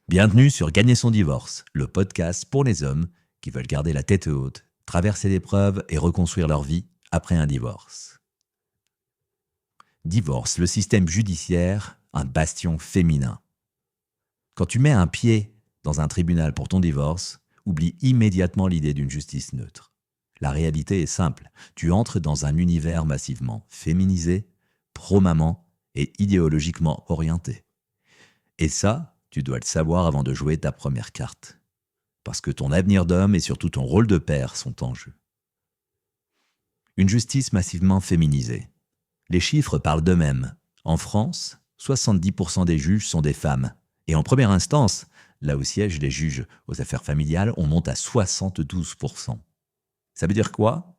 Bienvenue sur Gagner son divorce, le podcast pour les hommes qui veulent garder la tête haute, traverser l'épreuve et reconstruire leur vie après un divorce. Divorce, le système judiciaire, un bastion féminin. Quand tu mets un pied dans un tribunal pour ton divorce, oublie immédiatement l'idée d'une justice neutre. La réalité est simple, tu entres dans un univers massivement féminisé, pro-maman et idéologiquement orienté. Et ça, tu dois le savoir avant de jouer ta première carte. Parce que ton avenir d'homme et surtout ton rôle de père sont en jeu. Une justice massivement féminisée. Les chiffres parlent d'eux-mêmes. En France, 70% des juges sont des femmes. Et en première instance, là où siègent les juges aux affaires familiales, on monte à 72%. Ça veut dire quoi ?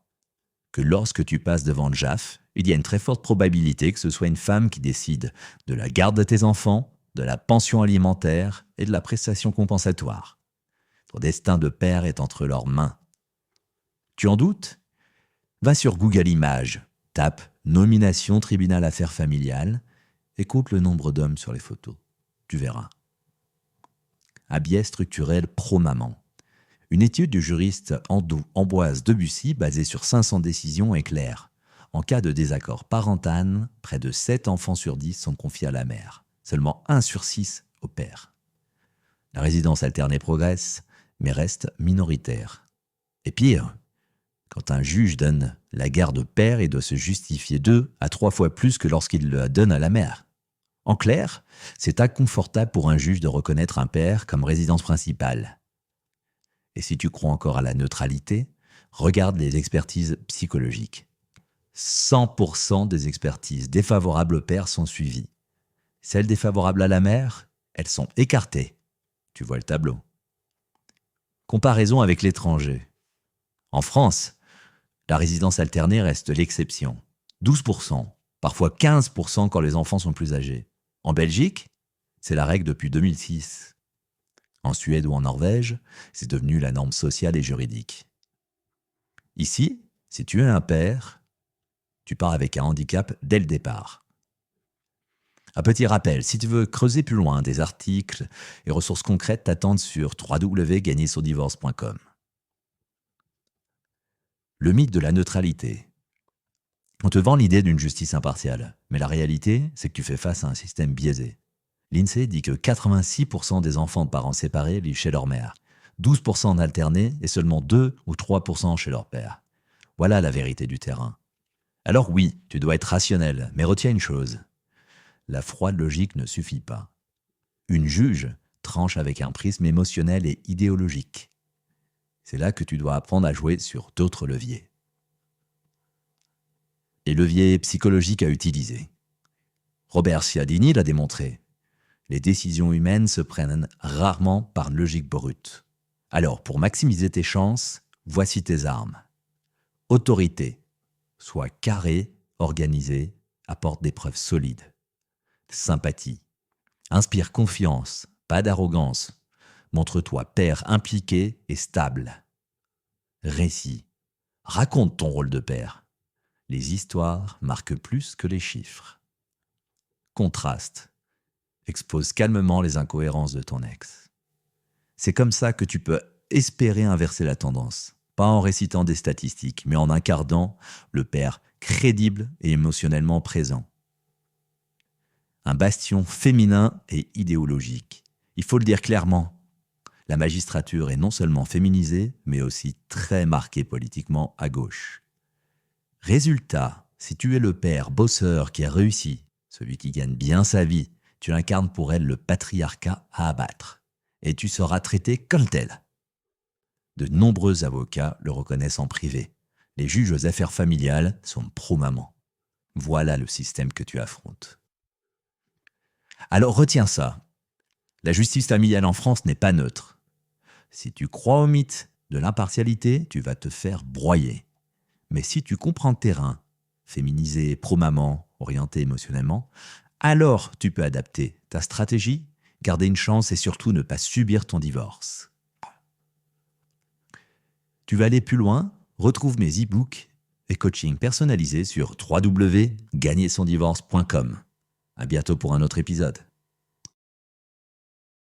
Que lorsque tu passes devant le JAF, il y a une très forte probabilité que ce soit une femme qui décide de la garde de tes enfants, de la pension alimentaire et de la prestation compensatoire. Ton destin de père est entre leurs mains. Tu en doutes ? Va sur Google Images, tape « Nomination tribunal affaires familiales » et compte le nombre d'hommes sur les photos. Tu verras. Un biais structurel pro-maman. Une étude du juriste Ambroise Debussy basée sur 500 décisions est claire. En cas de désaccord parental, près de 7 enfants sur 10 sont confiés à la mère. Seulement 1 sur 6 au père. La résidence alternée progresse, mais reste minoritaire. Et pire, quand un juge donne la garde au père, il doit se justifier 2 à 3 fois plus que lorsqu'il la donne à la mère. En clair, c'est inconfortable pour un juge de reconnaître un père comme résidence principale. Et si tu crois encore à la neutralité, regarde les expertises psychologiques. 100% des expertises défavorables au père sont suivies. Celles défavorables à la mère, elles sont écartées. Tu vois le tableau. Comparaison avec l'étranger. En France, la résidence alternée reste l'exception. 12%, parfois 15% quand les enfants sont plus âgés. En Belgique, c'est la règle depuis 2006. En Suède ou en Norvège, c'est devenu la norme sociale et juridique. Ici, si tu es un père, tu pars avec un handicap dès le départ. Un petit rappel, si tu veux creuser plus loin, des articles et ressources concrètes t'attendent sur www.gagnersondivorce.com. Le mythe de la neutralité. On te vend l'idée d'une justice impartiale, mais la réalité, c'est que tu fais face à un système biaisé. L'INSEE dit que 86% des enfants de parents séparés vivent chez leur mère, 12% en alterné et seulement 2 ou 3% chez leur père. Voilà la vérité du terrain. Alors oui, tu dois être rationnel, mais retiens une chose. La froide logique ne suffit pas. Une juge tranche avec un prisme émotionnel et idéologique. C'est là que tu dois apprendre à jouer sur d'autres leviers. Les leviers psychologiques à utiliser. Robert Cialdini l'a démontré. Les décisions humaines se prennent rarement par logique brute. Alors, pour maximiser tes chances, voici tes armes. Autorité. Sois carré, organisé, apporte des preuves solides. Sympathie. Inspire confiance, pas d'arrogance. Montre-toi père impliqué et stable. Récit. Raconte ton rôle de père. Les histoires marquent plus que les chiffres. Contraste. Expose calmement les incohérences de ton ex. C'est comme ça que tu peux espérer inverser la tendance. Pas en récitant des statistiques, mais en incarnant le père crédible et émotionnellement présent. Un bastion féminin et idéologique. Il faut le dire clairement, la magistrature est non seulement féminisée, mais aussi très marquée politiquement à gauche. Résultat, si tu es le père bosseur qui a réussi, celui qui gagne bien sa vie, tu incarnes pour elle le patriarcat à abattre. Et tu seras traité comme tel. De nombreux avocats le reconnaissent en privé. Les juges aux affaires familiales sont pro-maman. Voilà le système que tu affrontes. Alors retiens ça. La justice familiale en France n'est pas neutre. Si tu crois au mythe de l'impartialité, tu vas te faire broyer. Mais si tu comprends le terrain, féminisé, pro-maman, orienté émotionnellement, alors tu peux adapter ta stratégie, garder une chance et surtout ne pas subir ton divorce. Tu veux aller plus loin ? Retrouve mes e-books et coaching personnalisés sur www.gagnersondivorce.com. À bientôt pour un autre épisode.